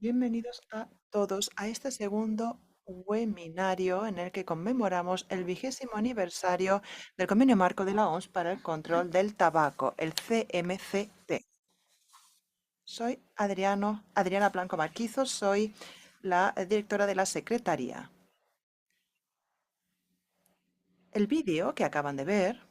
Bienvenidos a todos a este segundo webinario en el que conmemoramos el 20º aniversario del Convenio Marco de la OMS para el Control del Tabaco, el CMCT. Soy Adriana Blanco Marquizo, soy la directora de la Secretaría. El vídeo que acaban de ver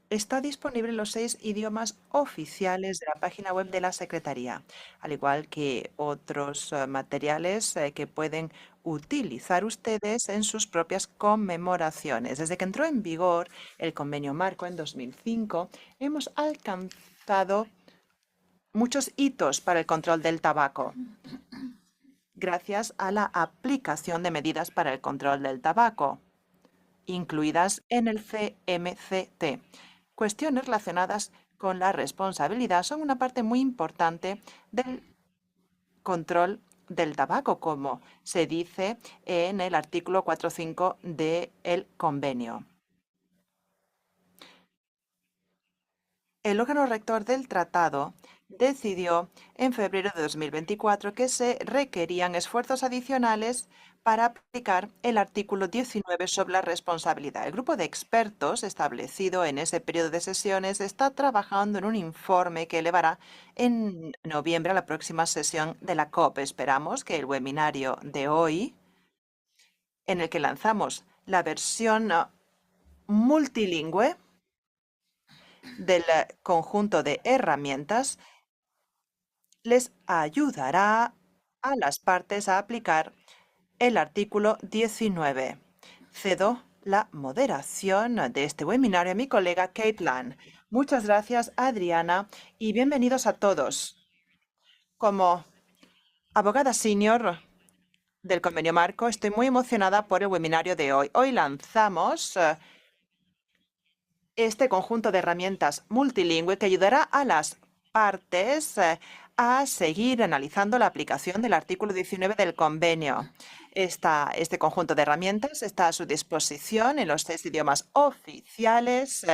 está disponible en los 6 idiomas oficiales de la página web de la Secretaría, al igual que otros materiales que pueden utilizar ustedes en sus propias conmemoraciones. Desde que entró en vigor el Convenio Marco en 2005, hemos alcanzado muchos hitos para el control del tabaco, gracias a la aplicación de medidas para el control del tabaco, incluidas en el CMCT. Cuestiones relacionadas con la responsabilidad son una parte muy importante del control del tabaco, como se dice en el artículo 4.5 del convenio. El órgano rector del tratado decidió en febrero de 2024 que se requerían esfuerzos adicionales para aplicar el artículo 19 sobre la responsabilidad. El grupo de expertos establecido en ese periodo de sesiones está trabajando en un informe que elevará en noviembre a la próxima sesión de la COP. Esperamos que el webinario de hoy, en el que lanzamos la versión multilingüe del conjunto de herramientas, les ayudará a las partes a aplicar el artículo 19. Cedo la moderación de este webinario a mi colega Kate Lan. Muchas gracias, Adriana, y bienvenidos a todos. Como abogada senior del Convenio Marco, estoy muy emocionada por el webinario de hoy. Hoy lanzamos este conjunto de herramientas multilingüe que ayudará a las partes a seguir analizando la aplicación del artículo 19 del convenio. Este conjunto de herramientas está a su disposición en los 6 idiomas oficiales.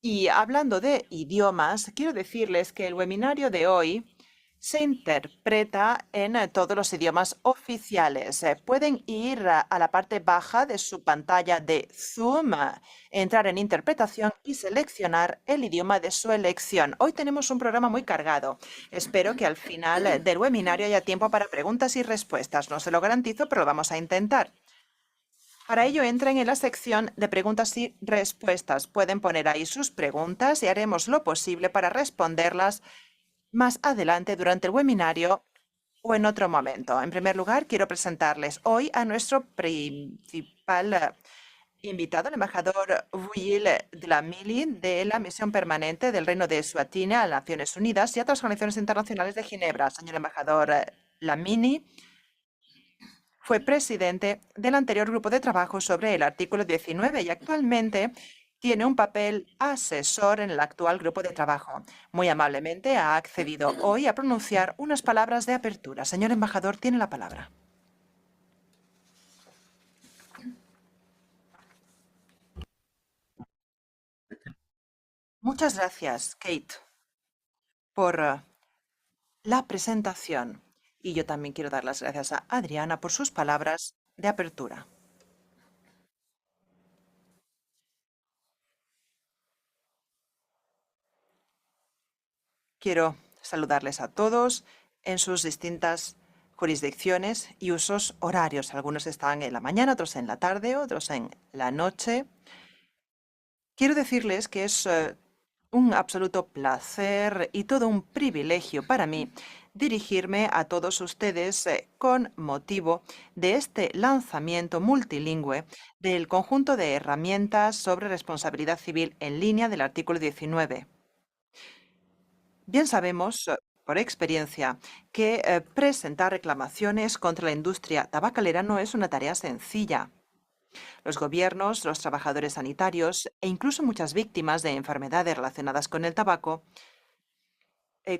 Y hablando de idiomas, quiero decirles que el webinario de hoy se interpreta en todos los idiomas oficiales. Pueden ir a la parte baja de su pantalla de Zoom, entrar en interpretación y seleccionar el idioma de su elección. Hoy tenemos un programa muy cargado. Espero que al final del webinario haya tiempo para preguntas y respuestas. No se lo garantizo, pero lo vamos a intentar. Para ello, entren en la sección de preguntas y respuestas. Pueden poner ahí sus preguntas y haremos lo posible para responderlas más adelante durante el webinario o en otro momento. En primer lugar, quiero presentarles hoy a nuestro principal invitado, el embajador Will Dlamini, de la Misión Permanente del Reino de Eswatini a las Naciones Unidas y a otras organizaciones internacionales de Ginebra. Señor embajador Dlamini fue presidente del anterior grupo de trabajo sobre el artículo 19 y actualmente tiene un papel asesor en el actual grupo de trabajo. Muy amablemente ha accedido hoy a pronunciar unas palabras de apertura. Señor embajador, tiene la palabra. Muchas gracias, Kate, por la presentación. Y yo también quiero dar las gracias a Adriana por sus palabras de apertura. Quiero saludarles a todos en sus distintas jurisdicciones y usos horarios. Algunos están en la mañana, otros en la tarde, otros en la noche. Quiero decirles que es un absoluto placer y todo un privilegio para mí dirigirme a todos ustedes con motivo de este lanzamiento multilingüe del conjunto de herramientas sobre responsabilidad civil en línea del artículo 19. Bien sabemos, por experiencia, que presentar reclamaciones contra la industria tabacalera no es una tarea sencilla. Los gobiernos, los trabajadores sanitarios e incluso muchas víctimas de enfermedades relacionadas con el tabaco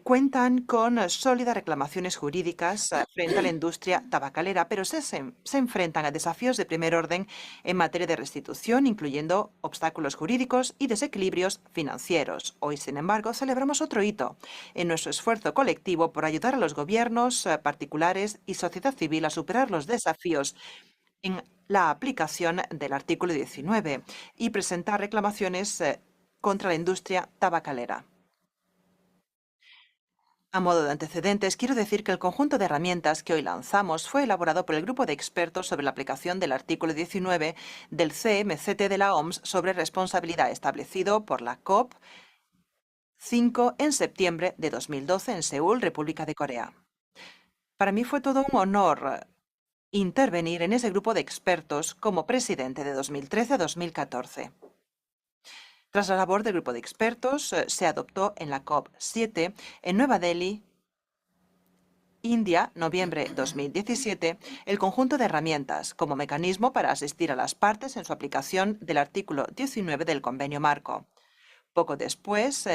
cuentan con sólidas reclamaciones jurídicas frente a la industria tabacalera, pero se enfrentan a desafíos de primer orden en materia de restitución, incluyendo obstáculos jurídicos y desequilibrios financieros. Hoy, sin embargo, celebramos otro hito en nuestro esfuerzo colectivo por ayudar a los gobiernos particulares y sociedad civil a superar los desafíos en la aplicación del artículo 19 y presentar reclamaciones contra la industria tabacalera. A modo de antecedentes, quiero decir que el conjunto de herramientas que hoy lanzamos fue elaborado por el grupo de expertos sobre la aplicación del artículo 19 del CMCT de la OMS sobre responsabilidad establecido por la COP 5 en septiembre de 2012 en Seúl, República de Corea. Para mí fue todo un honor intervenir en ese grupo de expertos como presidente de 2013 a 2014. Tras la labor del grupo de expertos, se adoptó en la COP7 en Nueva Delhi, India, noviembre 2017, el conjunto de herramientas como mecanismo para asistir a las partes en su aplicación del artículo 19 del Convenio Marco. Poco después,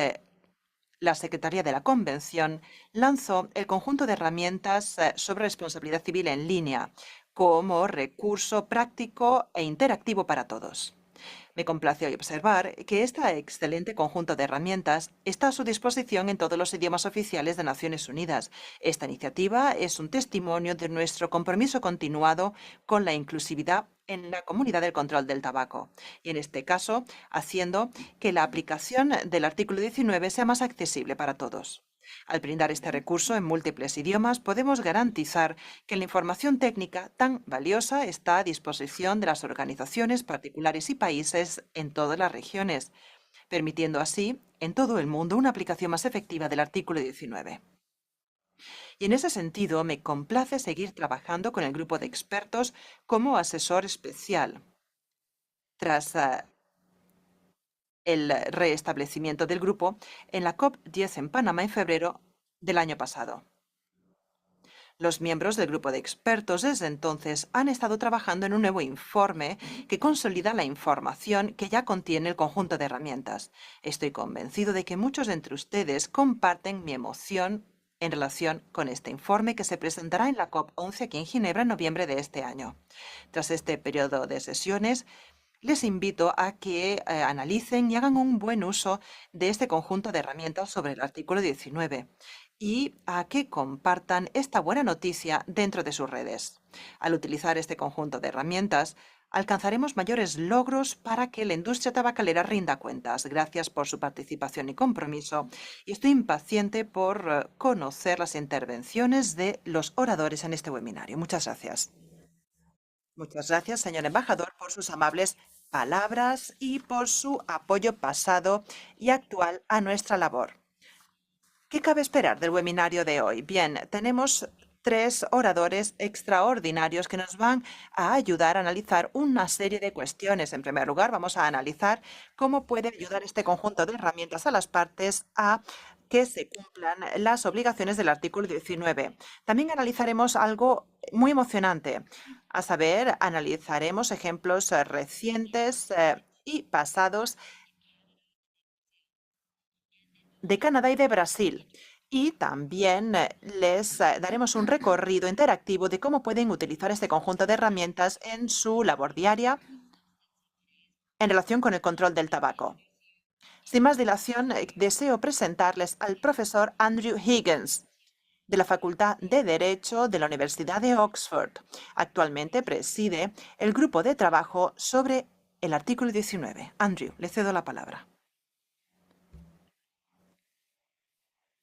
la Secretaría de la Convención lanzó el conjunto de herramientas sobre responsabilidad civil en línea como recurso práctico e interactivo para todos. Me complace hoy observar que este excelente conjunto de herramientas está a su disposición en todos los idiomas oficiales de Naciones Unidas. Esta iniciativa es un testimonio de nuestro compromiso continuado con la inclusividad en la comunidad del control del tabaco, y en este caso, haciendo que la aplicación del artículo 19 sea más accesible para todos. Al brindar este recurso en múltiples idiomas, podemos garantizar que la información técnica tan valiosa está a disposición de las organizaciones particulares y países en todas las regiones, permitiendo así, en todo el mundo, una aplicación más efectiva del artículo 19. Y en ese sentido, me complace seguir trabajando con el grupo de expertos como asesor especial. Tras el restablecimiento del grupo en la COP10 en Panamá en febrero del año pasado. Los miembros del grupo de expertos desde entonces han estado trabajando en un nuevo informe que consolida la información que ya contiene el conjunto de herramientas. Estoy convencido de que muchos de entre ustedes comparten mi emoción en relación con este informe que se presentará en la COP11 aquí en Ginebra en noviembre de este año. Tras este periodo de sesiones, les invito a que analicen y hagan un buen uso de este conjunto de herramientas sobre el artículo 19 y a que compartan esta buena noticia dentro de sus redes. Al utilizar este conjunto de herramientas, alcanzaremos mayores logros para que la industria tabacalera rinda cuentas. Gracias por su participación y compromiso, y estoy impaciente por conocer las intervenciones de los oradores en este webinario. Muchas gracias. Muchas gracias, señor embajador, por sus amables palabras y por su apoyo pasado y actual a nuestra labor. ¿Qué cabe esperar del webinario de hoy? Bien, tenemos tres oradores extraordinarios que nos van a ayudar a analizar una serie de cuestiones. En primer lugar, vamos a analizar cómo puede ayudar este conjunto de herramientas a las partes a que se cumplan las obligaciones del artículo 19. También analizaremos algo muy emocionante, a saber, analizaremos ejemplos recientes y pasados de Canadá y de Brasil. Y también les daremos un recorrido interactivo de cómo pueden utilizar este conjunto de herramientas en su labor diaria en relación con el control del tabaco. Sin más dilación, deseo presentarles al profesor Andrew Higgins, de la Facultad de Derecho de la Universidad de Oxford. Actualmente preside el grupo de trabajo sobre el artículo 19. Andrew, le cedo la palabra.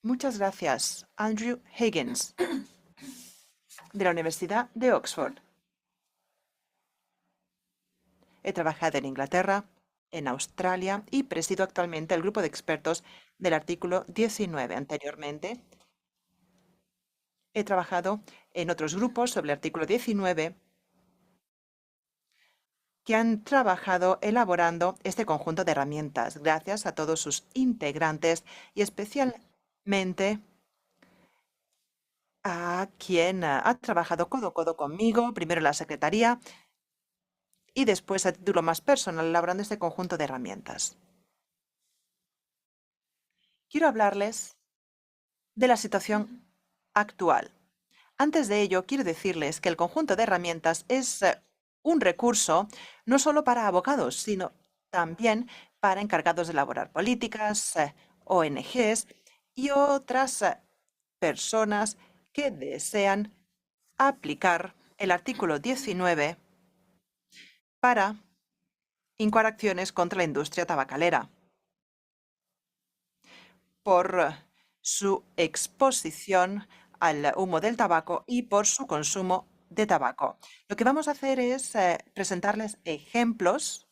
Muchas gracias, Andrew Higgins, de la Universidad de Oxford. He trabajado en Inglaterra, en Australia y presido actualmente el grupo de expertos del artículo 19. Anteriormente, he trabajado en otros grupos sobre el artículo 19 que han trabajado elaborando este conjunto de herramientas. Gracias a todos sus integrantes y especialmente a quien ha trabajado codo a codo conmigo, primero en la Secretaría y después a título más personal elaborando este conjunto de herramientas. Quiero hablarles de la situación actual. Antes de ello, quiero decirles que el conjunto de herramientas es un recurso no solo para abogados, sino también para encargados de elaborar políticas, ONGs y otras personas que desean aplicar el artículo 19 para incoar acciones contra la industria tabacalera por su exposición al humo del tabaco y por su consumo de tabaco. Lo que vamos a hacer es presentarles ejemplos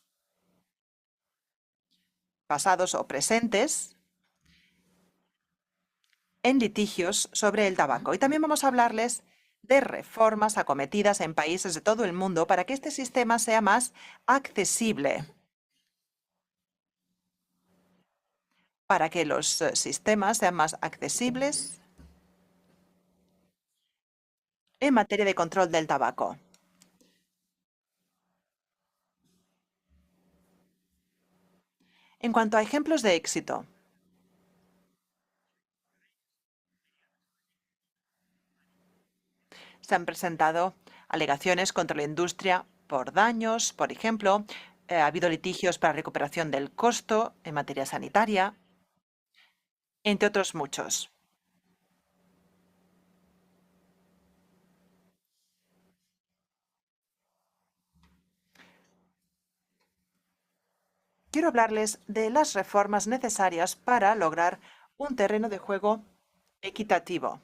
pasados o presentes en litigios sobre el tabaco. Y también vamos a hablarles de reformas acometidas en países de todo el mundo para que este sistema sea más accesible, para que los sistemas sean más accesibles en materia de control del tabaco. En cuanto a ejemplos de éxito, se han presentado alegaciones contra la industria por daños, por ejemplo, ha habido litigios para recuperación del costo en materia sanitaria, entre otros muchos. Quiero hablarles de las reformas necesarias para lograr un terreno de juego equitativo.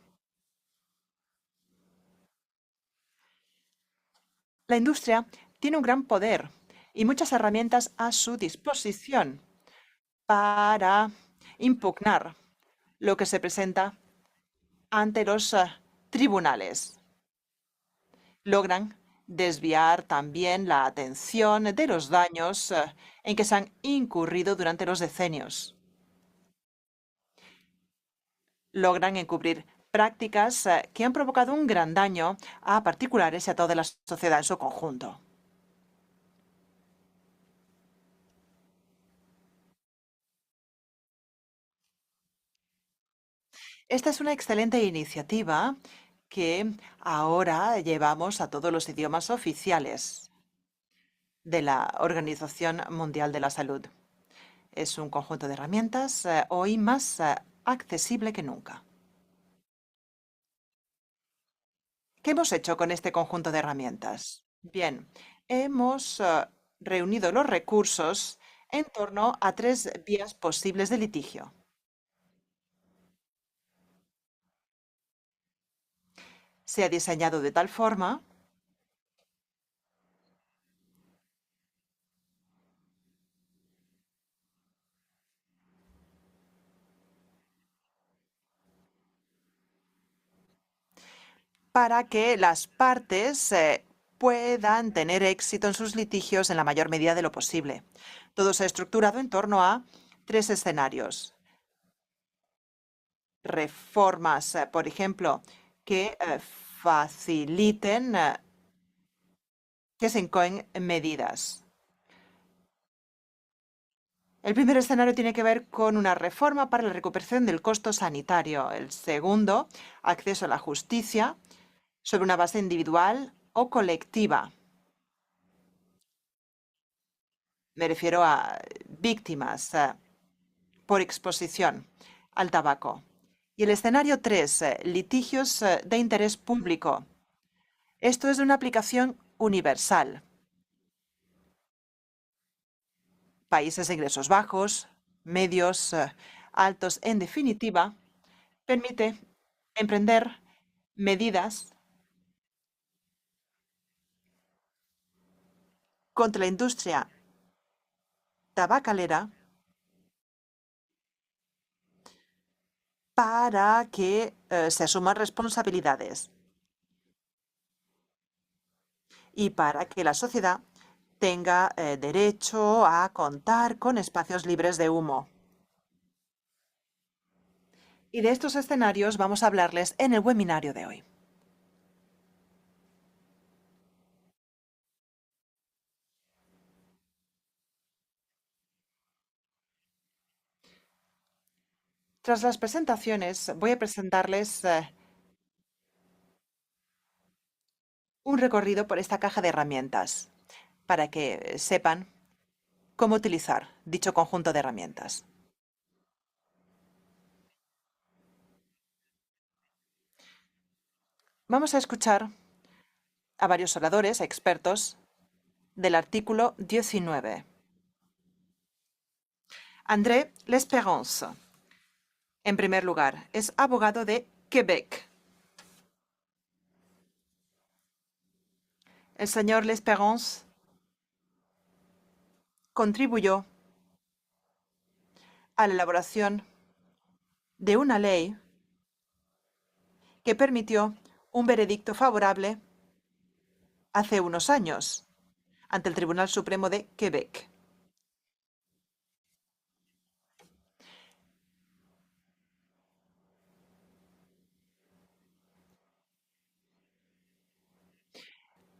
La industria tiene un gran poder y muchas herramientas a su disposición para impugnar lo que se presenta ante los tribunales. Logran desviar también la atención de los daños en que se han incurrido durante los decenios. Logran encubrir prácticas que han provocado un gran daño a particulares y a toda la sociedad en su conjunto. Esta es una excelente iniciativa que ahora llevamos a todos los idiomas oficiales de la Organización Mundial de la Salud. Es un conjunto de herramientas hoy más accesible que nunca. ¿Qué hemos hecho con este conjunto de herramientas? Bien, hemos reunido los recursos en torno a tres vías posibles de litigio. Se ha diseñado de tal forma para que las partes puedan tener éxito en sus litigios en la mayor medida de lo posible. Todo se ha estructurado en torno a tres escenarios. Reformas, por ejemplo, que faciliten que se incoen medidas. El primer escenario tiene que ver con una reforma para la recuperación del costo sanitario. El segundo, acceso a la justicia sobre una base individual o colectiva. Me refiero a víctimas por exposición al tabaco. Y el escenario 3, litigios de interés público. Esto es de una aplicación universal. Países de ingresos bajos, medios, altos, en definitiva, permite emprender medidas contra la industria tabacalera para que se asuman responsabilidades y para que la sociedad tenga derecho a contar con espacios libres de humo. Y de estos escenarios vamos a hablarles en el webinario de hoy. Tras las presentaciones, voy a presentarles un recorrido por esta caja de herramientas para que sepan cómo utilizar dicho conjunto de herramientas. Vamos a escuchar a varios oradores, expertos, del artículo 19. André L'Espérance, en primer lugar, es abogado de Quebec. El señor L'Espérance contribuyó a la elaboración de una ley que permitió un veredicto favorable hace unos años ante el Tribunal Supremo de Quebec.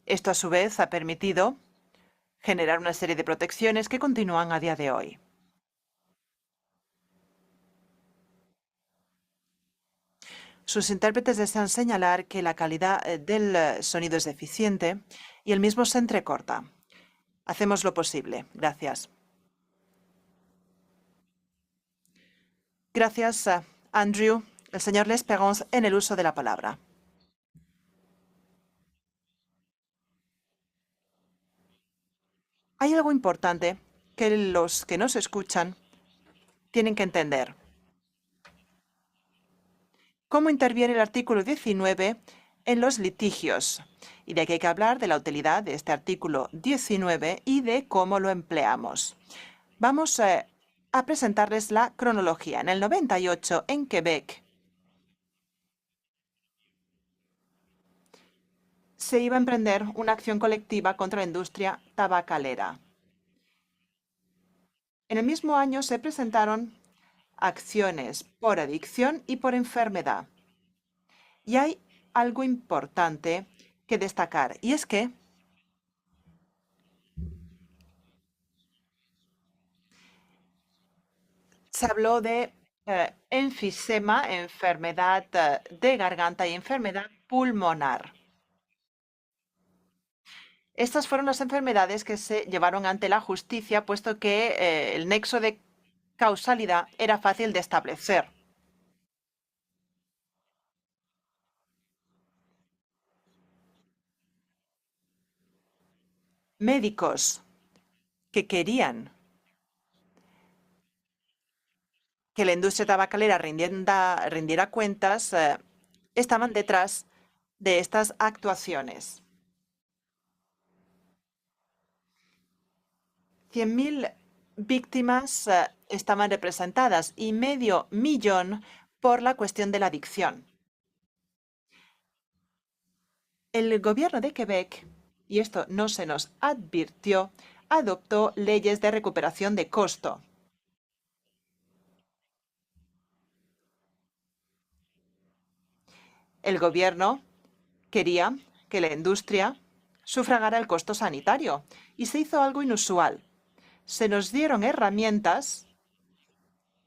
Esto, a su vez, ha permitido generar una serie de protecciones que continúan a día de hoy. Sus intérpretes desean señalar que la calidad del sonido es deficiente y el mismo se entrecorta. Hacemos lo posible. Gracias. Gracias, Andrew. El señor L'Espérance en el uso de la palabra. Hay algo importante que los que nos escuchan tienen que entender. ¿Cómo interviene el artículo 19 en los litigios? Y de aquí hay que hablar de la utilidad de este artículo 19 y de cómo lo empleamos. Vamos a presentarles la cronología. En el 98, en Quebec, se iba a emprender una acción colectiva contra la industria tabacalera. En el mismo año se presentaron acciones por adicción y por enfermedad. Y hay algo importante que destacar, y es que se habló de enfisema, enfermedad de garganta y enfermedad pulmonar. Estas fueron las enfermedades que se llevaron ante la justicia, puesto que el nexo de causalidad era fácil de establecer. Médicos que querían que la industria tabacalera rindiera cuentas estaban detrás de estas actuaciones. 100.000 víctimas estaban representadas y medio millón por la cuestión de la adicción. El gobierno de Quebec, y esto no se nos advirtió, adoptó leyes de recuperación de costo. El gobierno quería que la industria sufragara el costo sanitario y se hizo algo inusual. Se nos dieron herramientas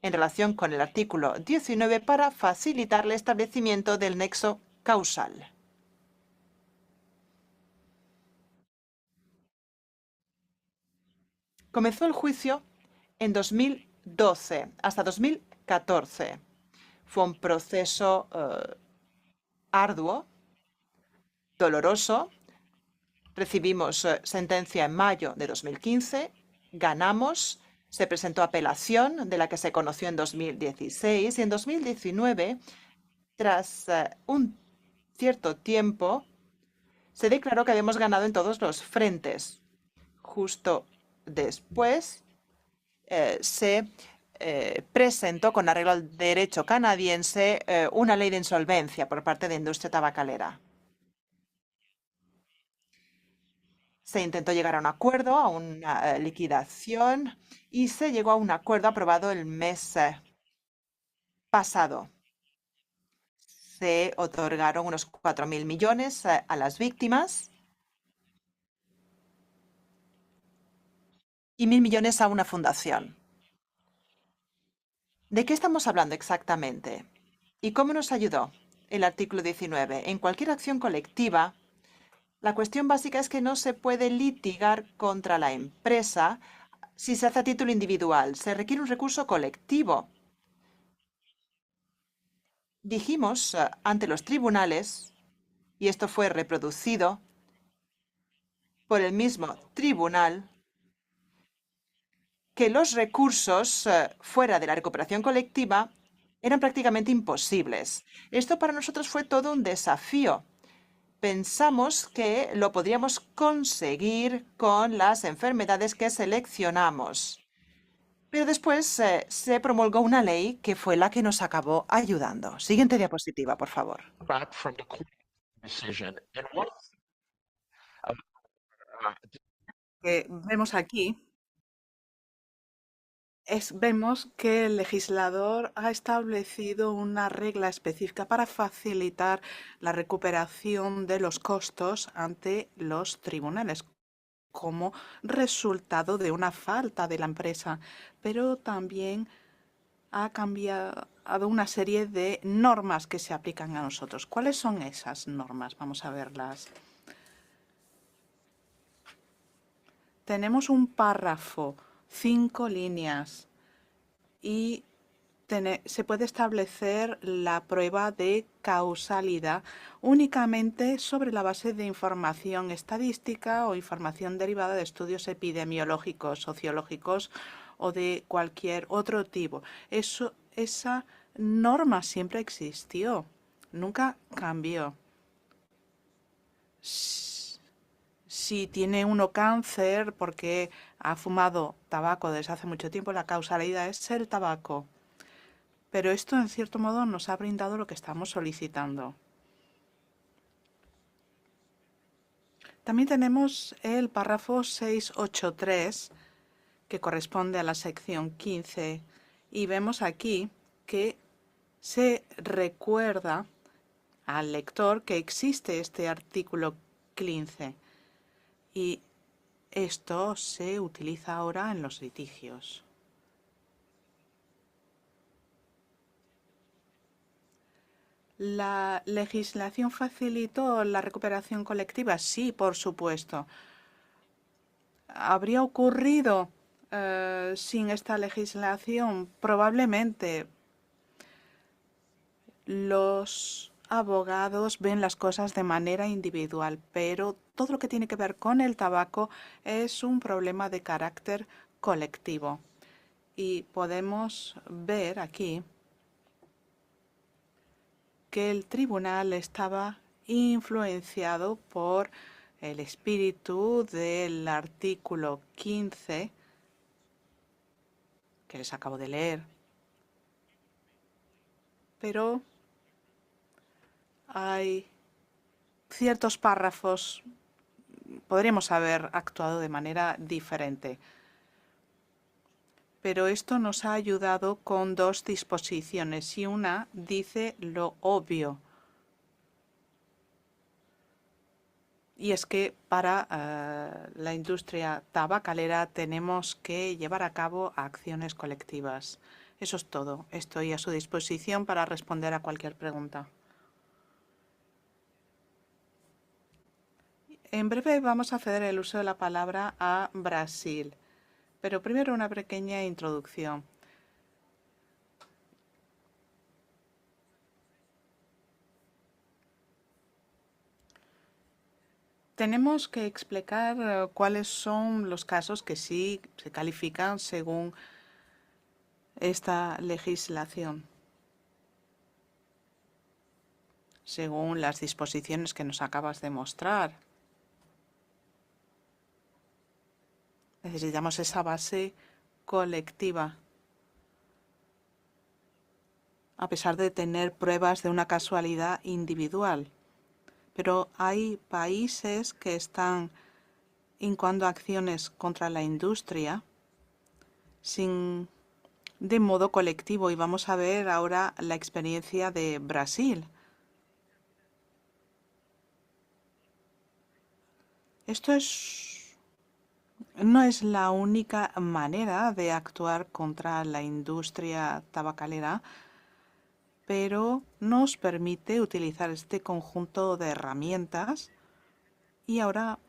en relación con el artículo 19 para facilitar el establecimiento del nexo causal. Comenzó el juicio en 2012 hasta 2014. Fue un proceso arduo, doloroso. Recibimos sentencia en mayo de 2015, ganamos, se presentó apelación de la que se conoció en 2016 y en 2019, tras un cierto tiempo, se declaró que habíamos ganado en todos los frentes. Justo después se presentó con arreglo al derecho canadiense una ley de insolvencia por parte de la industria tabacalera. Se intentó llegar a un acuerdo, a una liquidación, y se llegó a un acuerdo aprobado el mes pasado. Se otorgaron unos 4.000 millones a las víctimas y 1.000 millones a una fundación. ¿De qué estamos hablando exactamente? ¿Y cómo nos ayudó el artículo 19? En cualquier acción colectiva, la cuestión básica es que no se puede litigar contra la empresa si se hace a título individual. Se requiere un recurso colectivo. Dijimos ante los tribunales, y esto fue reproducido por el mismo tribunal, que los recursos fuera de la recuperación colectiva eran prácticamente imposibles. Esto para nosotros fue todo un desafío. Pensamos que lo podríamos conseguir con las enfermedades que seleccionamos. Pero después se promulgó una ley que fue la que nos acabó ayudando. Siguiente diapositiva, por favor. Back from the court decision. And one Que vemos aquí vemos que el legislador ha establecido una regla específica para facilitar la recuperación de los costos ante los tribunales como resultado de una falta de la empresa, pero también ha cambiado una serie de normas que se aplican a nosotros. ¿Cuáles son esas normas? Vamos a verlas. Tenemos un párrafo, 5 líneas, y se puede establecer la prueba de causalidad únicamente sobre la base de información estadística o información derivada de estudios epidemiológicos, sociológicos o de cualquier otro tipo. Esa norma siempre existió, nunca cambió. Si tiene uno cáncer porque ha fumado tabaco desde hace mucho tiempo, la causalidad es el tabaco. Pero esto, en cierto modo, nos ha brindado lo que estamos solicitando. También tenemos el párrafo 683, que corresponde a la sección 15, y vemos aquí que se recuerda al lector que existe este artículo 15. Y esto se utiliza ahora en los litigios. ¿La legislación facilitó la recuperación colectiva? Sí, por supuesto. ¿Habría ocurrido sin esta legislación? Probablemente. Los abogados ven las cosas de manera individual, pero todo lo que tiene que ver con el tabaco es un problema de carácter colectivo. Y podemos ver aquí que el tribunal estaba influenciado por el espíritu del artículo 15 que les acabo de leer. Pero hay ciertos párrafos, podríamos haber actuado de manera diferente. Pero esto nos ha ayudado con dos disposiciones y una dice lo obvio. Y es que para la industria tabacalera tenemos que llevar a cabo acciones colectivas. Eso es todo. Estoy a su disposición para responder a cualquier pregunta. En breve vamos a ceder el uso de la palabra a Brasil, pero primero una pequeña introducción. Tenemos que explicar cuáles son los casos que sí se califican según esta legislación, según las disposiciones que nos acabas de mostrar. Necesitamos esa base colectiva, a pesar de tener pruebas de una casualidad individual. Pero hay países que están incoando acciones contra la industria de modo colectivo. Y vamos a ver ahora la experiencia de Brasil. Esto es No es la única manera de actuar contra la industria tabacalera, pero nos permite utilizar este conjunto de herramientas. Y ahora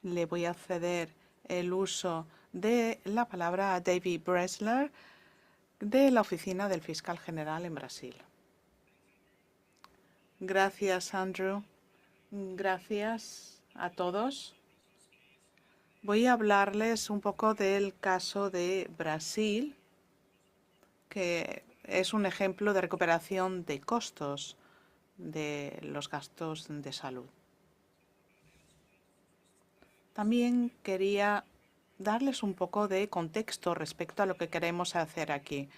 le voy a ceder el uso de la palabra a David Bressler, de la Oficina del Fiscal General en Brasil. Gracias, Andrew. Gracias a todos. Voy a hablarles un poco del caso de Brasil, que es un ejemplo de recuperación de costos de los gastos de salud. También quería darles un poco de contexto respecto a lo que queremos hacer aquí.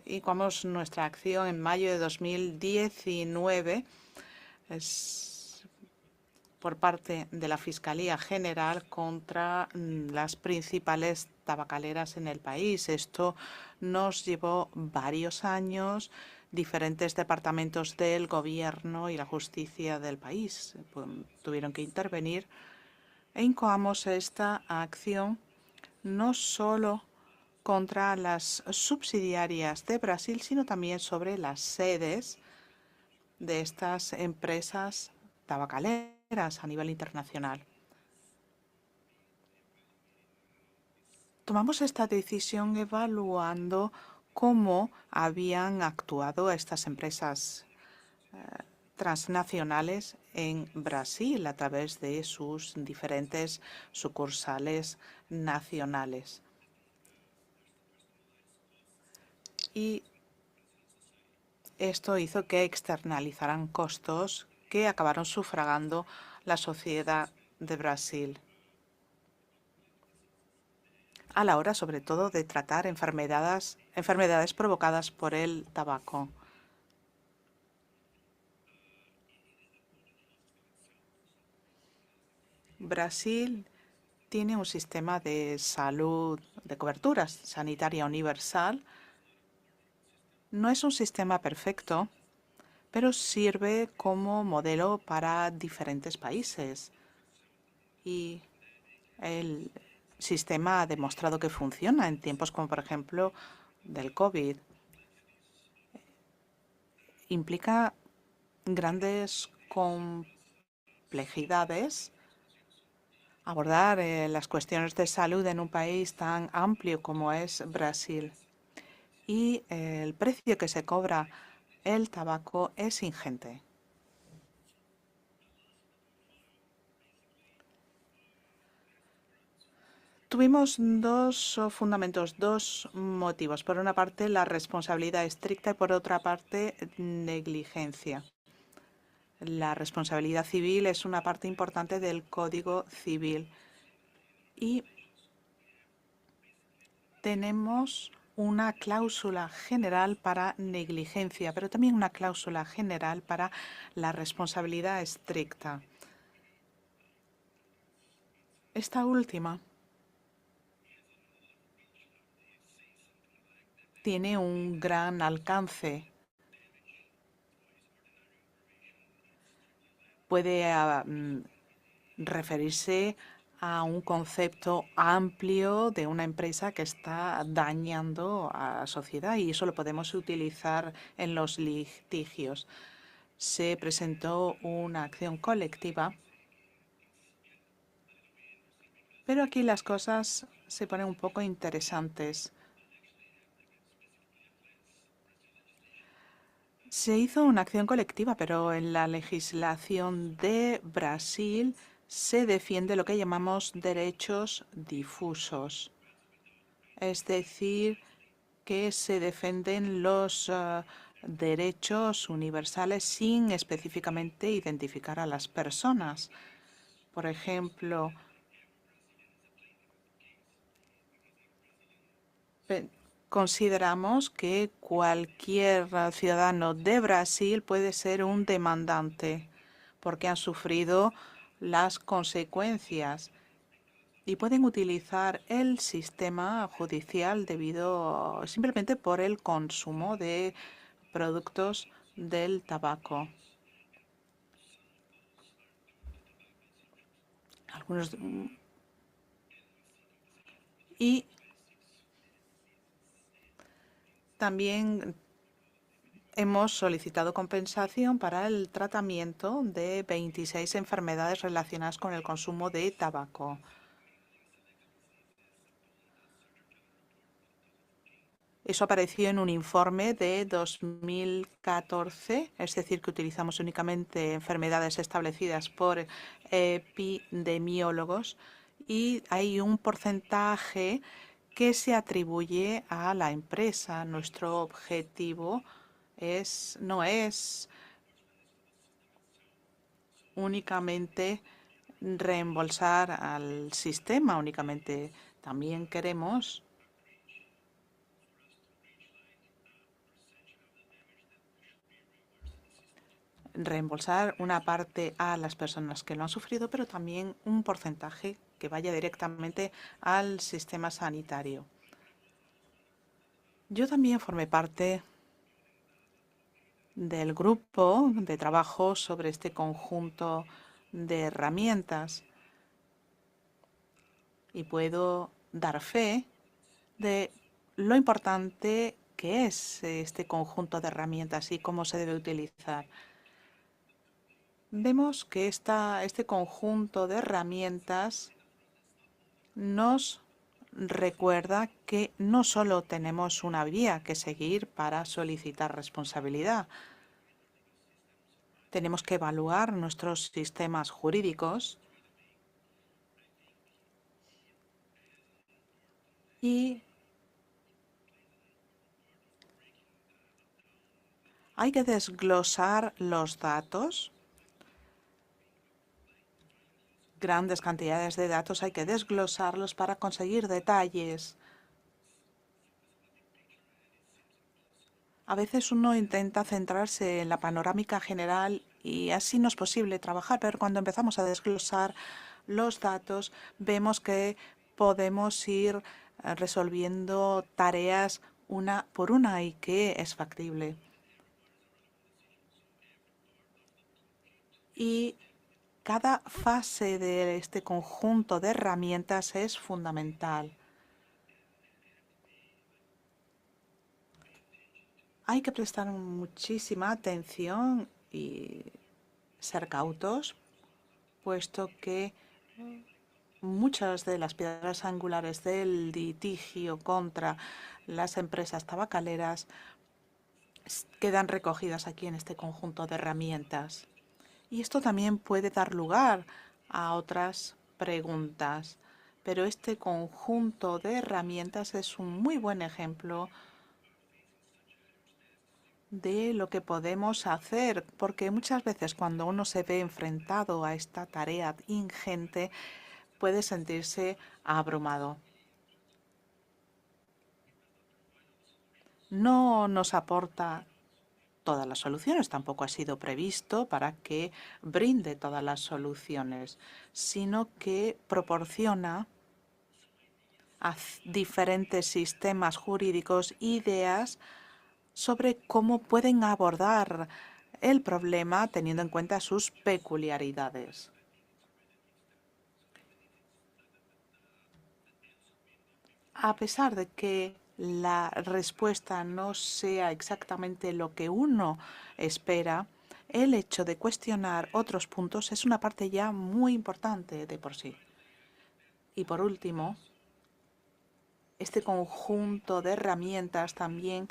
Iniciamos nuestra acción en mayo de 2019 por parte de la Fiscalía General contra las principales tabacaleras en el país. Esto nos llevó varios años. Diferentes departamentos del gobierno y la justicia del país tuvieron que intervenir e incoamos esta acción no solo contra las subsidiarias de Brasil, sino también sobre las sedes de estas empresas tabacaleras a nivel internacional. Tomamos esta decisión evaluando cómo habían actuado estas empresas transnacionales en Brasil a través de sus diferentes sucursales nacionales. Y esto hizo que externalizaran costos que acabaron sufragando la sociedad de Brasil, a la hora sobre todo de tratar enfermedades provocadas por el tabaco. Brasil tiene un sistema de salud, de cobertura sanitaria universal. No es un sistema perfecto, pero sirve como modelo para diferentes países. Y el sistema ha demostrado que funciona en tiempos como, por ejemplo, del COVID. Implica grandes complejidades abordar las cuestiones de salud en un país tan amplio como es Brasil. Y el precio que se cobra el tabaco es ingente. Tuvimos dos fundamentos, dos motivos. Por una parte, la responsabilidad estricta y por otra parte, negligencia. La responsabilidad civil es una parte importante del Código Civil y tenemos una cláusula general para negligencia, pero también una cláusula general para la responsabilidad estricta. Esta última tiene un gran alcance. Puede referirse a un concepto amplio de una empresa que está dañando a la sociedad y eso lo podemos utilizar en los litigios. Se presentó una acción colectiva, pero aquí las cosas se ponen un poco interesantes. Se hizo una acción colectiva, pero en la legislación de Brasil se defiende lo que llamamos derechos difusos. Es decir, que se defienden los derechos universales sin específicamente identificar a las personas. Por ejemplo, consideramos que cualquier ciudadano de Brasil puede ser un demandante porque han sufrido las consecuencias y pueden utilizar el sistema judicial debido simplemente por el consumo de productos del tabaco. Y también hemos solicitado compensación para el tratamiento de 26 enfermedades relacionadas con el consumo de tabaco. Eso apareció en un informe de 2014, es decir, que utilizamos únicamente enfermedades establecidas por epidemiólogos, y hay un porcentaje que se atribuye a la empresa. Nuestro objetivo no es únicamente reembolsar al sistema, únicamente también queremos reembolsar una parte a las personas que lo han sufrido, pero también un porcentaje que vaya directamente al sistema sanitario. Yo también formé parte del grupo de trabajo sobre este conjunto de herramientas y puedo dar fe de lo importante que es este conjunto de herramientas y cómo se debe utilizar. Vemos que este conjunto de herramientas nos recuerda que no solo tenemos una vía que seguir para solicitar responsabilidad. Tenemos que evaluar nuestros sistemas jurídicos y hay que desglosar los datos. Grandes cantidades de datos hay que desglosarlos para conseguir detalles. A veces uno intenta centrarse en la panorámica general y así no es posible trabajar, pero cuando empezamos a desglosar los datos vemos que podemos ir resolviendo tareas una por una y que es factible. Y cada fase de este conjunto de herramientas es fundamental. Hay que prestar muchísima atención y ser cautos, puesto que muchas de las piedras angulares del litigio contra las empresas tabacaleras quedan recogidas aquí en este conjunto de herramientas. Y esto también puede dar lugar a otras preguntas, pero este conjunto de herramientas es un muy buen ejemplo de lo que podemos hacer, porque muchas veces cuando uno se ve enfrentado a esta tarea ingente, puede sentirse abrumado. No nos aporta todas las soluciones, tampoco ha sido previsto para que brinde todas las soluciones, sino que proporciona a diferentes sistemas jurídicos ideas sobre cómo pueden abordar el problema teniendo en cuenta sus peculiaridades. A pesar de que la respuesta no sea exactamente lo que uno espera, el hecho de cuestionar otros puntos es una parte ya muy importante de por sí. Y por último, este conjunto de herramientas también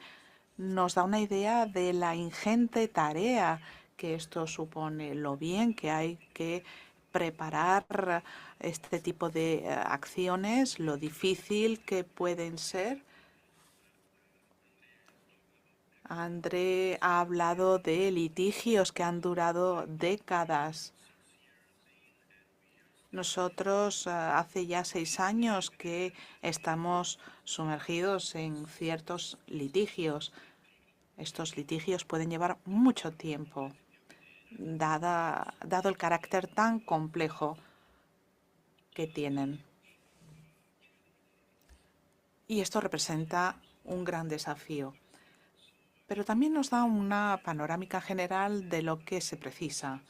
nos da una idea de la ingente tarea que esto supone, lo bien que hay que preparar este tipo de acciones, lo difícil que pueden ser. André ha hablado de litigios que han durado décadas. Nosotros hace ya 6 años que estamos sumergidos en ciertos litigios. Estos litigios pueden llevar mucho tiempo, dado el carácter tan complejo que tienen. Y esto representa un gran desafío. Pero también nos da una panorámica general de lo que se precisa.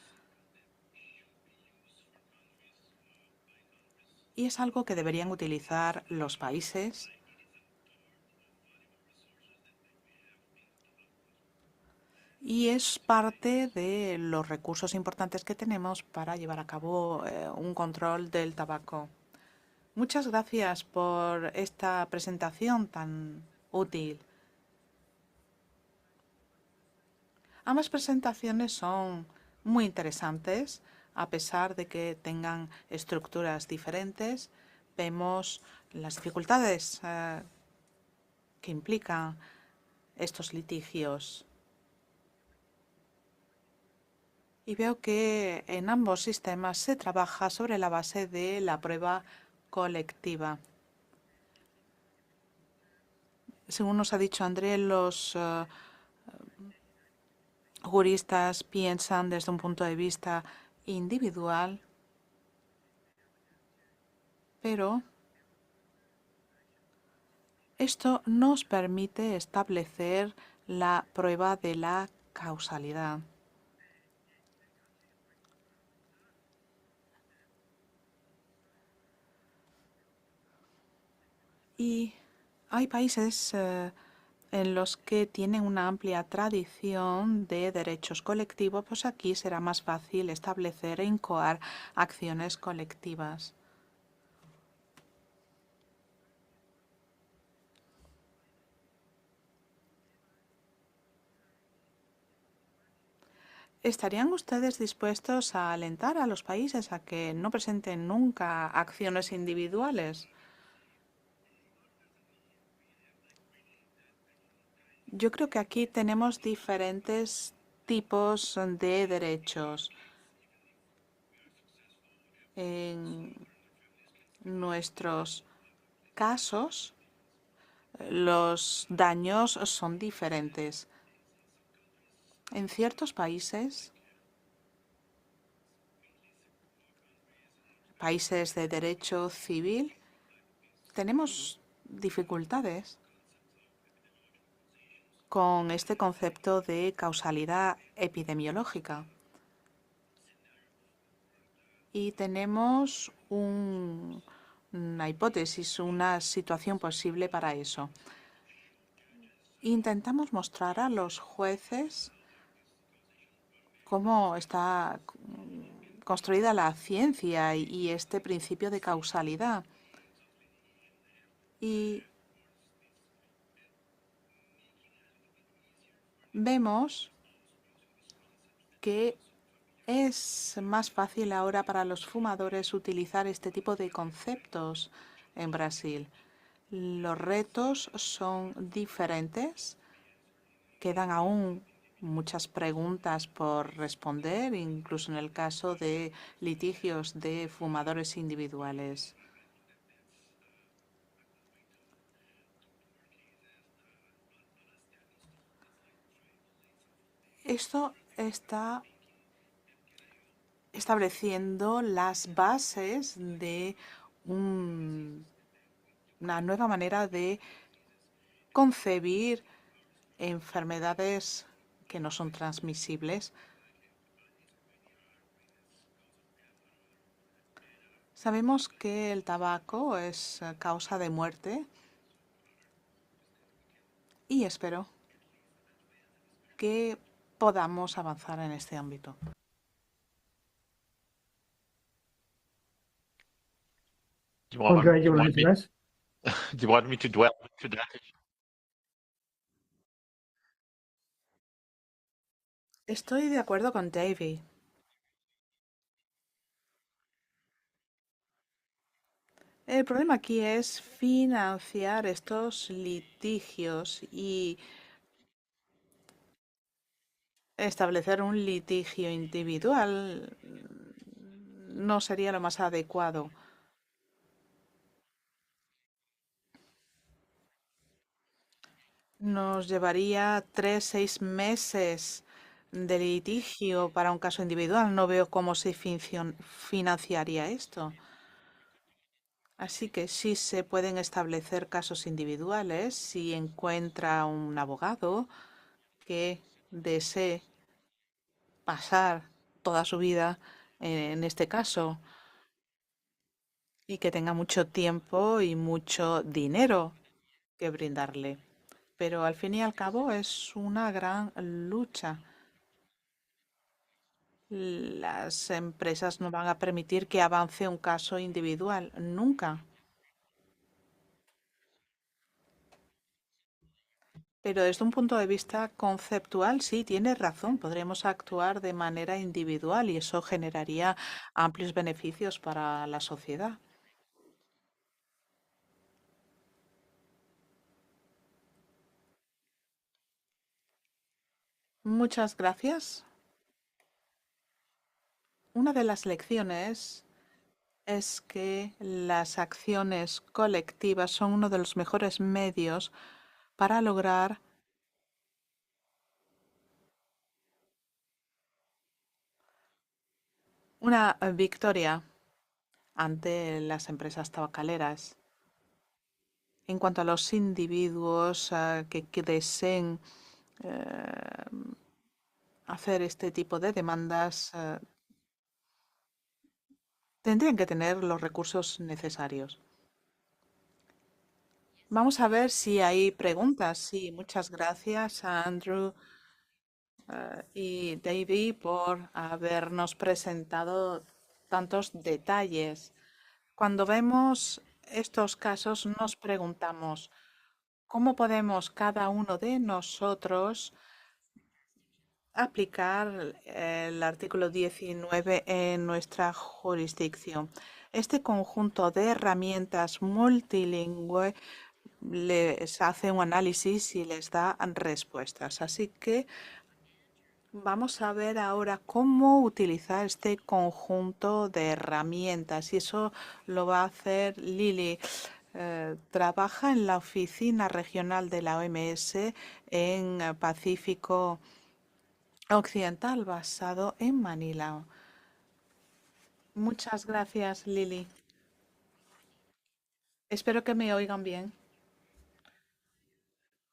Y es algo que deberían utilizar los países y es parte de los recursos importantes que tenemos para llevar a cabo un control del tabaco. Muchas gracias por esta presentación tan útil. Ambas presentaciones son muy interesantes, a pesar de que tengan estructuras diferentes. Vemos las dificultades que implican estos litigios. Y veo que en ambos sistemas se trabaja sobre la base de la prueba colectiva. Según nos ha dicho André, los juristas piensan desde un punto de vista individual, pero esto nos permite establecer la prueba de la causalidad. Y hay países en los que tienen una amplia tradición de derechos colectivos, pues aquí será más fácil establecer e incoar acciones colectivas. ¿Estarían ustedes dispuestos a alentar a los países a que no presenten nunca acciones individuales? Yo creo que aquí tenemos diferentes tipos de derechos. En nuestros casos, los daños son diferentes. En ciertos países, países de derecho civil, tenemos dificultades con este concepto de causalidad epidemiológica. Y tenemos una hipótesis, una situación posible para eso. Intentamos mostrar a los jueces cómo está construida la ciencia y este principio de causalidad. Y vemos que es más fácil ahora para los fumadores utilizar este tipo de conceptos en Brasil. Los retos son diferentes. Quedan aún muchas preguntas por responder, incluso en el caso de litigios de fumadores individuales. Esto está estableciendo las bases de una nueva manera de concebir enfermedades que no son transmisibles. Sabemos que el tabaco es causa de muerte y espero que podamos avanzar en este ámbito. Do you want, André, do you you want want to me, address? do you want me to dwell into that? Estoy de acuerdo con David. El problema aquí es financiar estos litigios y establecer un litigio individual no sería lo más adecuado. Nos llevaría 6 meses de litigio para un caso individual. No veo cómo se financiaría esto. Así que sí se pueden establecer casos individuales si encuentra un abogado que desee pasar toda su vida en este caso. y que tenga mucho tiempo y mucho dinero que brindarle. Pero al fin y al cabo es una gran lucha. Las empresas no van a permitir que avance un caso individual, nunca. Pero desde un punto de vista conceptual, sí, tiene razón. Podremos actuar de manera individual y eso generaría amplios beneficios para la sociedad. Muchas gracias. Una de las lecciones es que las acciones colectivas son uno de los mejores medios para lograr una victoria ante las empresas tabacaleras. En cuanto a los individuos que deseen eh, hacer este tipo de demandas, tendrían que tener los recursos necesarios. Vamos a ver si hay preguntas. Sí, muchas gracias a Andrew y David por habernos presentado tantos detalles. Cuando vemos estos casos nos preguntamos, ¿cómo podemos cada uno de nosotros aplicar el artículo 19 en nuestra jurisdicción? Este conjunto de herramientas multilingüe les hace un análisis y les da respuestas. Así que vamos a ver ahora cómo utilizar este conjunto de herramientas y eso lo va a hacer Lili. Trabaja en la oficina regional de la OMS en Pacífico Occidental, basado en Manila. Muchas gracias, Lili. Espero que me oigan bien.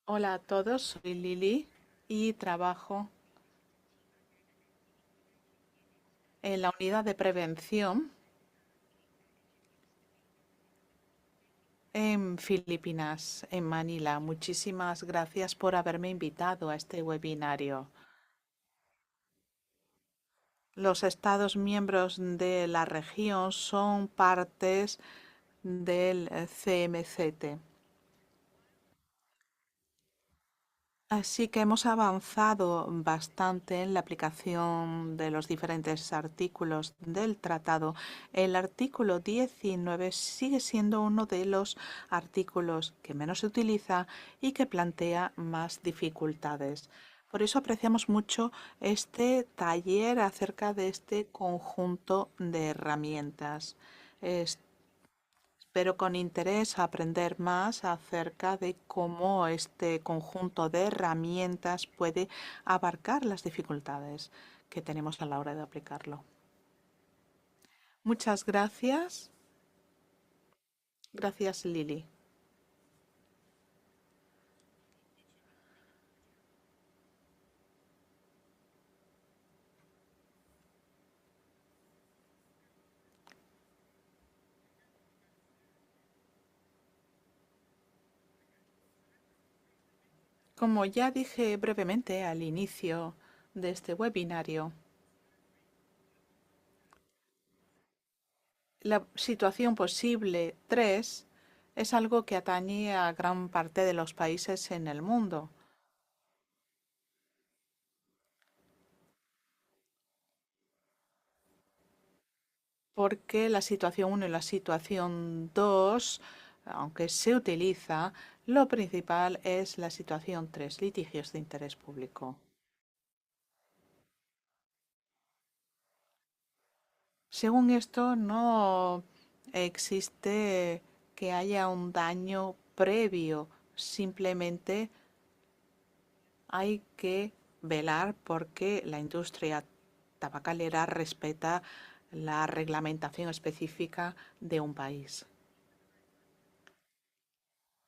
Hola a todos, soy Lili y trabajo en la unidad de prevención en Filipinas, en Manila. Muchísimas gracias por haberme invitado a este webinario. Los Estados miembros de la región son partes del CMCT. Así que hemos avanzado bastante en la aplicación de los diferentes artículos del tratado. El artículo 19 sigue siendo uno de los artículos que menos se utiliza y que plantea más dificultades. Por eso apreciamos mucho este taller acerca de este conjunto de herramientas. Espero con interés aprender más acerca de cómo este conjunto de herramientas puede abarcar las dificultades que tenemos a la hora de aplicarlo. Muchas gracias. Gracias, Lili. Como ya dije brevemente al inicio de este webinario, la situación posible 3 es algo que atañe a gran parte de los países en el mundo. Porque la situación 1 y la situación 2, aunque se utiliza, lo principal es la situación 3, litigios de interés público. Según esto, no existe que haya un daño previo, simplemente hay que velar porque la industria tabacalera respeta la reglamentación específica de un país.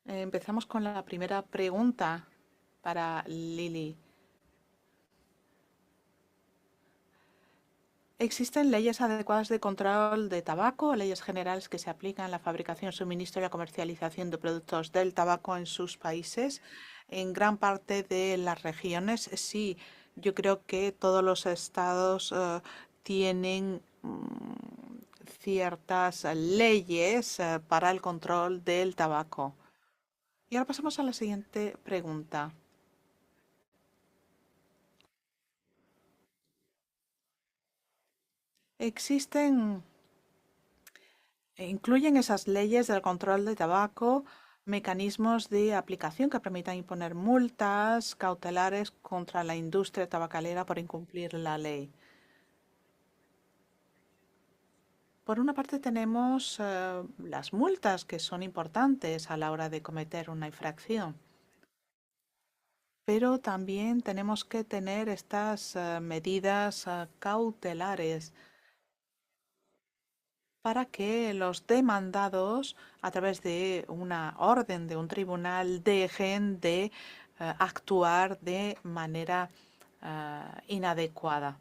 Empezamos con la primera pregunta para Lili. ¿Existen leyes adecuadas de control de tabaco o leyes generales que se aplican a la fabricación, suministro y la comercialización de productos del tabaco en sus países? En gran parte de las regiones, sí. Yo creo que todos los estados tienen ciertas leyes para el control del tabaco. Y ahora pasamos a la siguiente pregunta. ¿Incluyen esas leyes del control de tabaco mecanismos de aplicación que permitan imponer multas cautelares contra la industria tabacalera por incumplir la ley? Por una parte tenemos las multas, que son importantes a la hora de cometer una infracción, pero también tenemos que tener estas medidas cautelares para que los demandados, a través de una orden de un tribunal, dejen de actuar de manera inadecuada.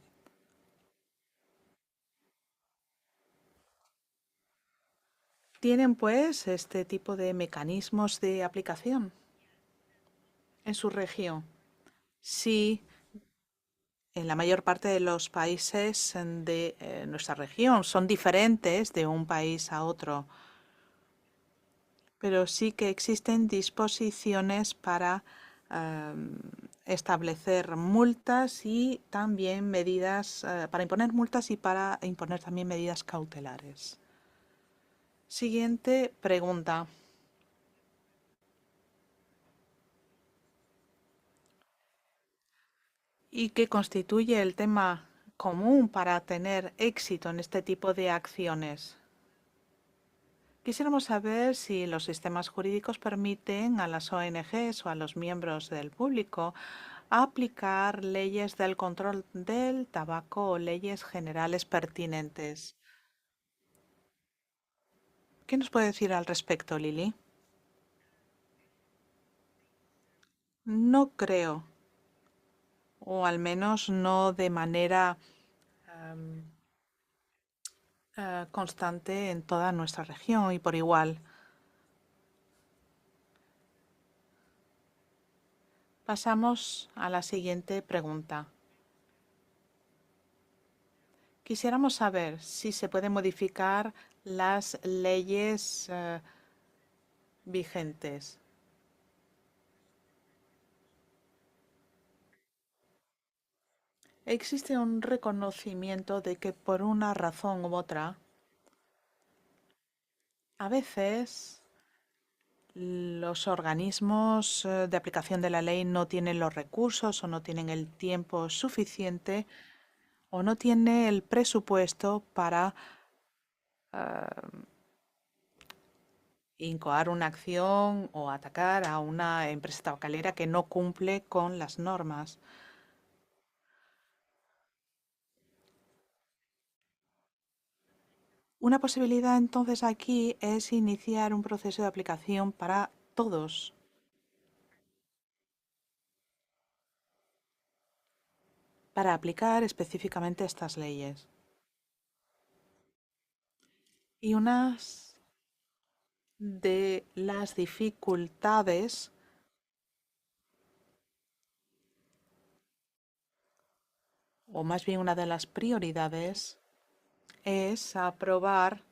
¿Tienen pues este tipo de mecanismos de aplicación en su región? Sí, en la mayor parte de los países de nuestra región son diferentes de un país a otro, pero sí que existen disposiciones para establecer multas y también medidas, para imponer multas y para imponer también medidas cautelares. Siguiente pregunta. ¿Y qué constituye el tema común para tener éxito en este tipo de acciones? Quisiéramos saber si los sistemas jurídicos permiten a las ONGs o a los miembros del público aplicar leyes del control del tabaco o leyes generales pertinentes. ¿Qué nos puede decir al respecto, Lili? No creo, o al menos no de manera constante en toda nuestra región y por igual. Pasamos a la siguiente pregunta. Quisiéramos saber si se pueden modificar las leyes vigentes. Existe un reconocimiento de que por una razón u otra, a veces los organismos de aplicación de la ley no tienen los recursos o no tienen el tiempo suficiente o no tiene el presupuesto para incoar una acción o atacar a una empresa tabacalera que no cumple con las normas. Una posibilidad entonces aquí es iniciar un proceso de aplicación para todos, para aplicar específicamente estas leyes. Y unas de las dificultades, o más bien una de las prioridades, es aprobar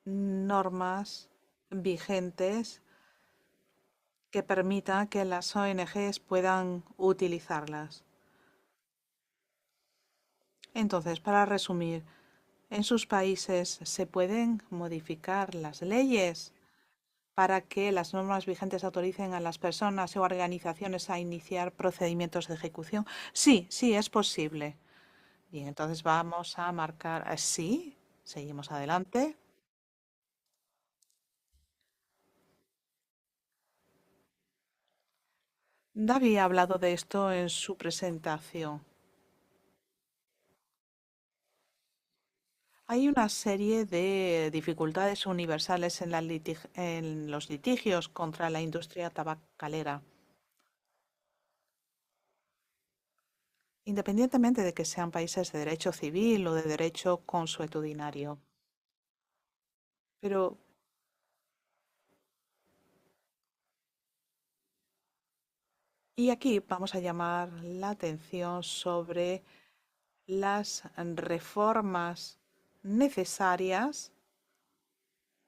normas vigentes que permitan que las ONGs puedan utilizarlas. Entonces, para resumir, ¿en sus países se pueden modificar las leyes para que las normas vigentes autoricen a las personas o organizaciones a iniciar procedimientos de ejecución? Sí, sí, es posible. Bien, entonces vamos a marcar sí. Seguimos adelante. David ha hablado de esto en su presentación. Hay una serie de dificultades universales en, en los litigios contra la industria tabacalera. independientemente de que sean países de derecho civil o de derecho consuetudinario. Pero y aquí vamos a llamar la atención sobre las reformas necesarias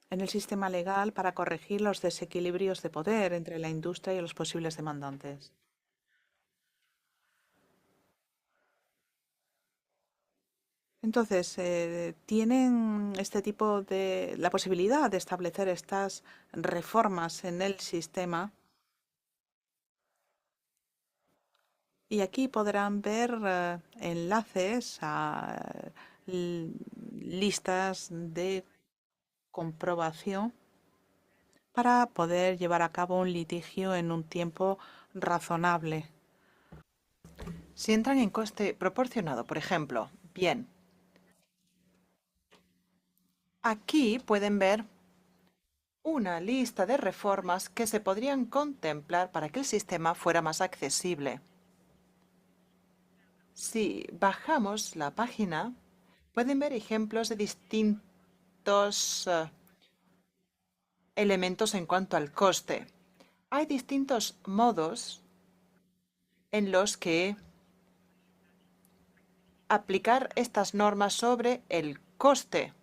en el sistema legal para corregir los desequilibrios de poder entre la industria y los posibles demandantes. Entonces, tienen este tipo de la posibilidad de establecer estas reformas en el sistema. Y aquí podrán ver enlaces a listas de comprobación para poder llevar a cabo un litigio en un tiempo razonable. Si entran en coste proporcionado, por ejemplo, bien, aquí pueden ver una lista de reformas que se podrían contemplar para que el sistema fuera más accesible. Si bajamos la página, pueden ver ejemplos de distintos elementos en cuanto al coste. Hay distintos modos en los que aplicar estas normas sobre el coste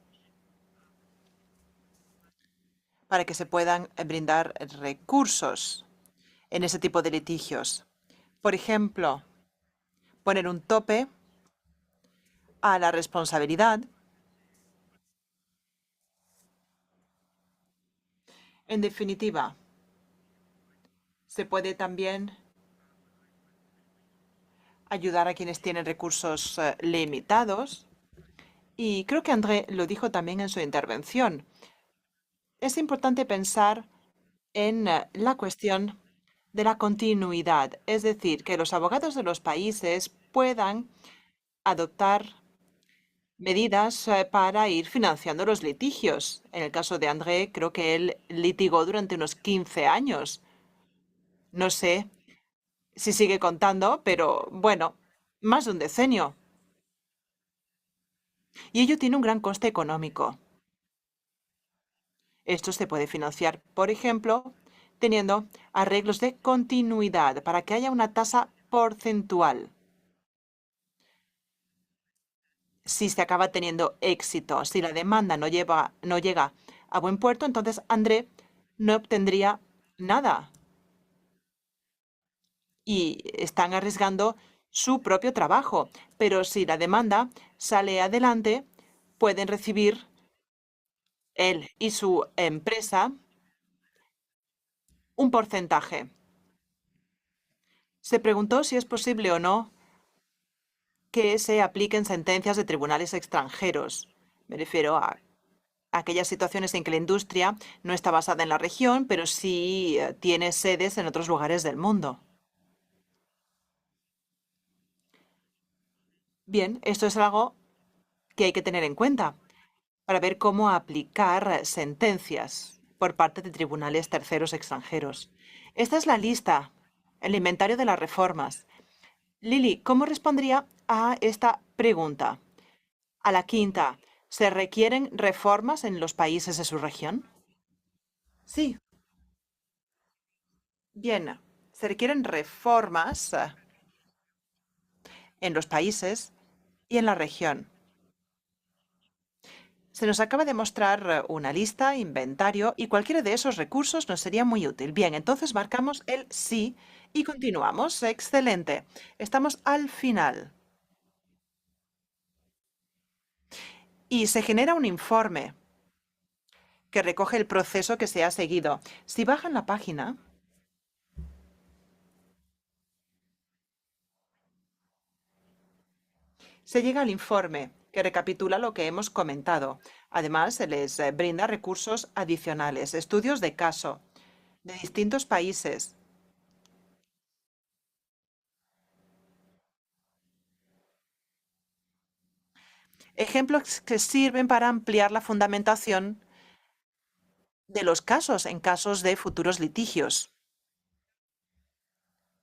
para que se puedan brindar recursos en ese tipo de litigios. Por ejemplo, poner un tope a la responsabilidad. En definitiva, se puede también ayudar a quienes tienen recursos limitados. Y creo que André lo dijo también en su intervención. Es importante pensar en la cuestión de la continuidad, es decir, que los abogados de los países puedan adoptar medidas para ir financiando los litigios. En el caso de André, creo que él litigó durante unos 15 años. No sé si sigue contando, pero bueno, más de un decenio. Y ello tiene un gran coste económico. Esto se puede financiar, por ejemplo, teniendo arreglos de continuidad para que haya una tasa porcentual. Si se acaba teniendo éxito, si la demanda no llega a buen puerto, entonces André no obtendría nada. Y están arriesgando su propio trabajo. Pero si la demanda sale adelante, pueden recibir él y su empresa un porcentaje. Se preguntó si es posible o no que se apliquen sentencias de tribunales extranjeros. Me refiero a aquellas situaciones en que la industria no está basada en la región, pero sí tiene sedes en otros lugares del mundo. Bien, esto es algo que hay que tener en cuenta para ver cómo aplicar sentencias por parte de tribunales terceros extranjeros. Esta es la lista, el inventario de las reformas. Lili, ¿cómo respondería a esta pregunta? A la quinta, ¿se requieren reformas en los países de su región? Sí. Bien, se requieren reformas en los países y en la región. Se nos acaba de mostrar una lista, inventario, y cualquiera de esos recursos nos sería muy útil. Bien, entonces marcamos el sí y continuamos. Excelente. Estamos al final. Y se genera un informe que recoge el proceso que se ha seguido. Si bajan la página, se llega al informe que recapitula lo que hemos comentado. Además, se les brinda recursos adicionales, estudios de caso de distintos países. Ejemplos que sirven para ampliar la fundamentación de los casos en casos de futuros litigios.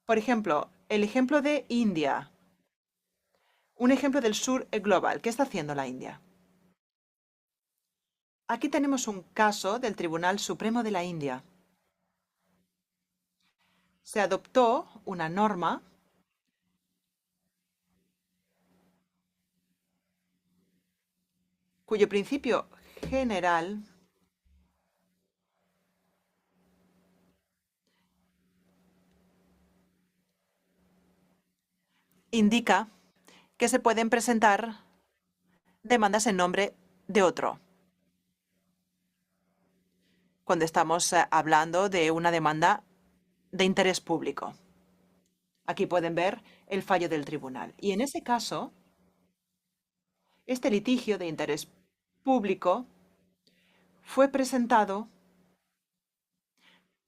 Por ejemplo, el ejemplo de India. Un ejemplo del sur global. ¿Qué está haciendo la India? Aquí tenemos un caso del Tribunal Supremo de la India. Se adoptó una norma cuyo principio general indica que se pueden presentar demandas en nombre de otro, cuando estamos hablando de una demanda de interés público. Aquí pueden ver el fallo del tribunal. Y en ese caso, este litigio de interés público fue presentado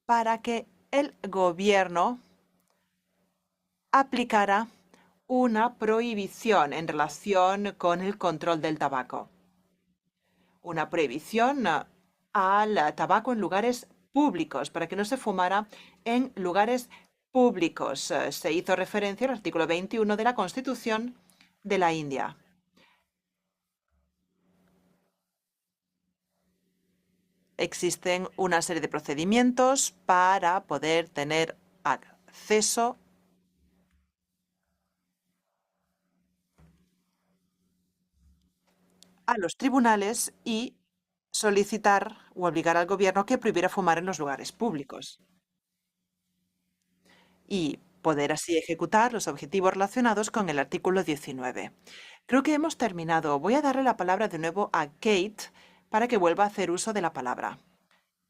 para que el gobierno aplicara una prohibición en relación con el control del tabaco. Una prohibición al tabaco en lugares públicos, para que no se fumara en lugares públicos. Se hizo referencia al artículo 21 de la Constitución de la India. Existen una serie de procedimientos para poder tener acceso a los tribunales y solicitar o obligar al gobierno que prohibiera fumar en los lugares públicos y poder así ejecutar los objetivos relacionados con el artículo 19. Creo que hemos terminado. Voy a darle la palabra de nuevo a Kate para que vuelva a hacer uso de la palabra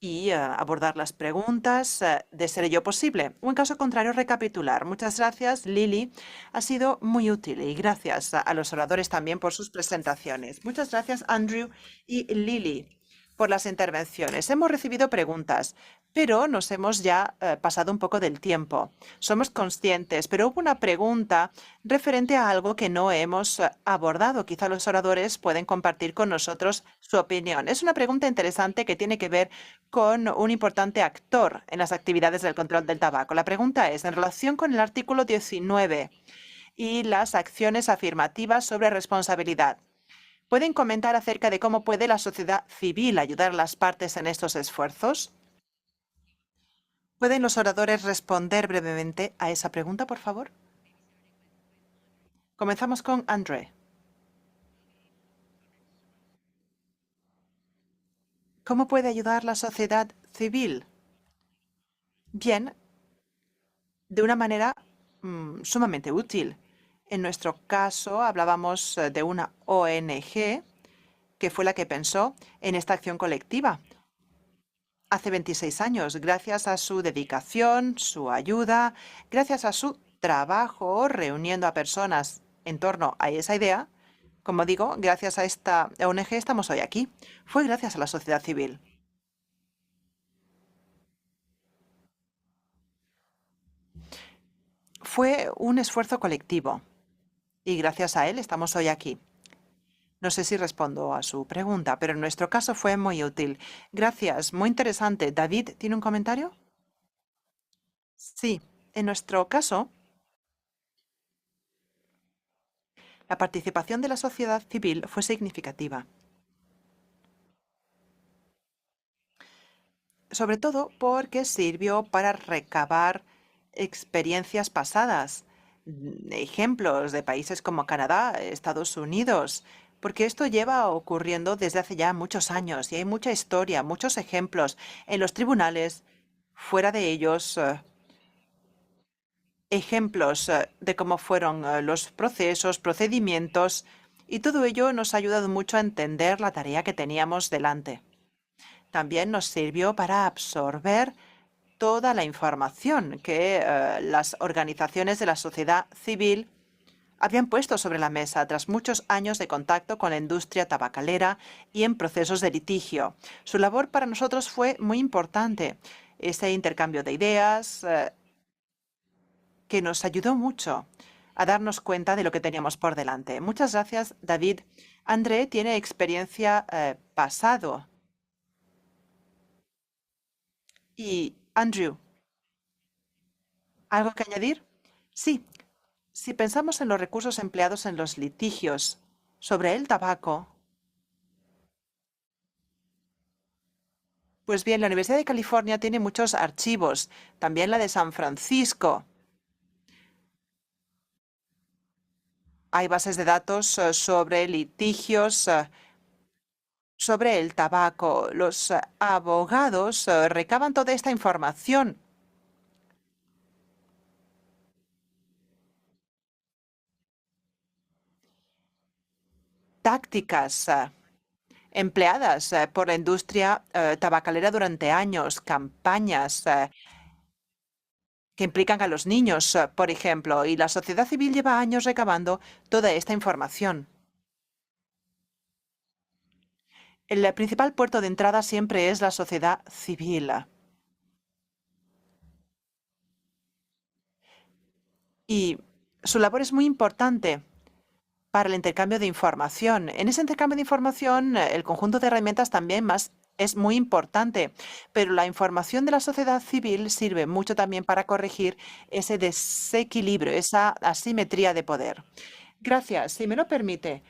y abordar las preguntas de ser ello posible, o en caso contrario recapitular. Muchas gracias, Lily. Ha sido muy útil y gracias a los oradores también por sus presentaciones. Muchas gracias, Andrew y Lily, por las intervenciones. Hemos recibido preguntas, pero nos hemos ya pasado un poco del tiempo. Somos conscientes, pero hubo una pregunta referente a algo que no hemos abordado. Quizá los oradores pueden compartir con nosotros su opinión. Es una pregunta interesante que tiene que ver con un importante actor en las actividades del control del tabaco. La pregunta es, en relación con el artículo 19 y las acciones afirmativas sobre responsabilidad, ¿pueden comentar acerca de cómo puede la sociedad civil ayudar a las partes en estos esfuerzos? ¿Pueden los oradores responder brevemente a esa pregunta, por favor? Comenzamos con André. ¿Cómo puede ayudar la sociedad civil? Bien, de una manera sumamente útil. En nuestro caso, hablábamos de una ONG que fue la que pensó en esta acción colectiva hace 26 años, gracias a su dedicación, su ayuda, gracias a su trabajo reuniendo a personas en torno a esa idea. Como digo, gracias a esta ONG estamos hoy aquí. Fue gracias a la sociedad civil. Fue un esfuerzo colectivo y gracias a él estamos hoy aquí. No sé si respondo a su pregunta, pero en nuestro caso fue muy útil. Gracias, muy interesante. David, ¿tiene un comentario? Sí, en nuestro caso, la participación de la sociedad civil fue significativa, sobre todo porque sirvió para recabar experiencias pasadas, ejemplos de países como Canadá, Estados Unidos, porque esto lleva ocurriendo desde hace ya muchos años y hay mucha historia, muchos ejemplos en los tribunales, fuera de ellos, ejemplos de cómo fueron los procesos, procedimientos, y todo ello nos ha ayudado mucho a entender la tarea que teníamos delante. También nos sirvió para absorber toda la información que las organizaciones de la sociedad civil habían puesto sobre la mesa tras muchos años de contacto con la industria tabacalera y en procesos de litigio. Su labor para nosotros fue muy importante. Ese intercambio de ideas que nos ayudó mucho a darnos cuenta de lo que teníamos por delante. Muchas gracias, David. André tiene experiencia pasado. Y Andrew, ¿algo que añadir? Sí, Si pensamos en los recursos empleados en los litigios sobre el tabaco, pues bien, la Universidad de California tiene muchos archivos, también la de San Francisco. Hay bases de datos sobre litigios sobre el tabaco. Los abogados recaban toda esta información. Tácticas empleadas por la industria tabacalera durante años, campañas que implican a los niños, por ejemplo, y la sociedad civil lleva años recabando toda esta información. El principal puerto de entrada siempre es la sociedad civil. Y su labor es muy importante para el intercambio de información. En ese intercambio de información, el conjunto de herramientas también es muy importante, pero la información de la sociedad civil sirve mucho también para corregir ese desequilibrio, esa asimetría de poder. Gracias. Si me lo permite,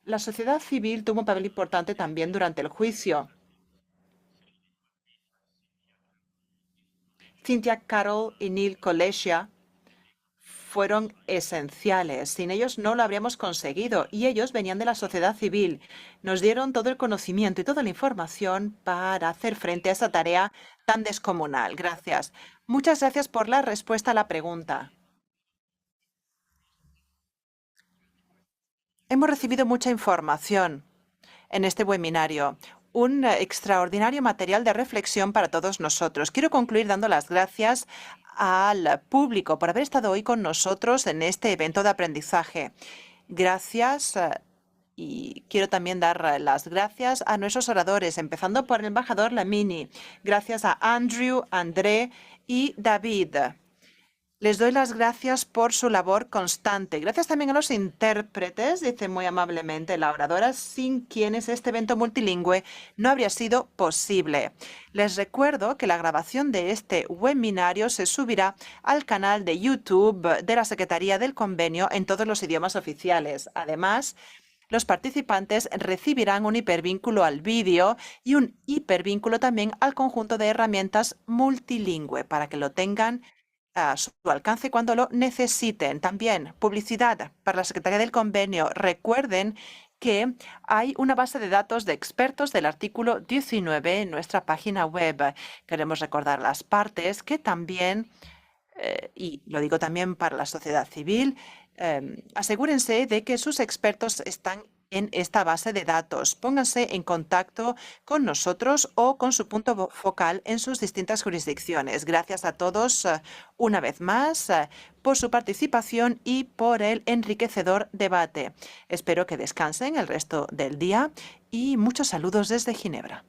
la sociedad civil tuvo un papel importante también durante el juicio. Cynthia Carroll y Neil Kolesha fueron esenciales. Sin ellos no lo habríamos conseguido. Y ellos venían de la sociedad civil. Nos dieron todo el conocimiento y toda la información para hacer frente a esa tarea tan descomunal. Gracias. Muchas gracias por la respuesta a la pregunta. Hemos recibido mucha información en este webinario. Un extraordinario material de reflexión para todos nosotros. Quiero concluir dando las gracias al público por haber estado hoy con nosotros en este evento de aprendizaje. Gracias y quiero también dar las gracias a nuestros oradores, empezando por el embajador Lamini. Gracias a Andrew, André y David. Les doy las gracias por su labor constante. Gracias también a los intérpretes, dice muy amablemente la oradora, sin quienes este evento multilingüe no habría sido posible. Les recuerdo que la grabación de este webinario se subirá al canal de YouTube de la Secretaría del Convenio en todos los idiomas oficiales. Además, los participantes recibirán un hipervínculo al vídeo y un hipervínculo también al conjunto de herramientas multilingüe para que lo tengan a su alcance cuando lo necesiten. También publicidad para la Secretaría del Convenio. Recuerden que hay una base de datos de expertos del artículo 19 en nuestra página web. Queremos recordar las partes que también, y lo digo también para la sociedad civil, asegúrense de que sus expertos están en esta base de datos. Pónganse en contacto con nosotros o con su punto focal en sus distintas jurisdicciones. Gracias a todos una vez más por su participación y por el enriquecedor debate. Espero que descansen el resto del día y muchos saludos desde Ginebra.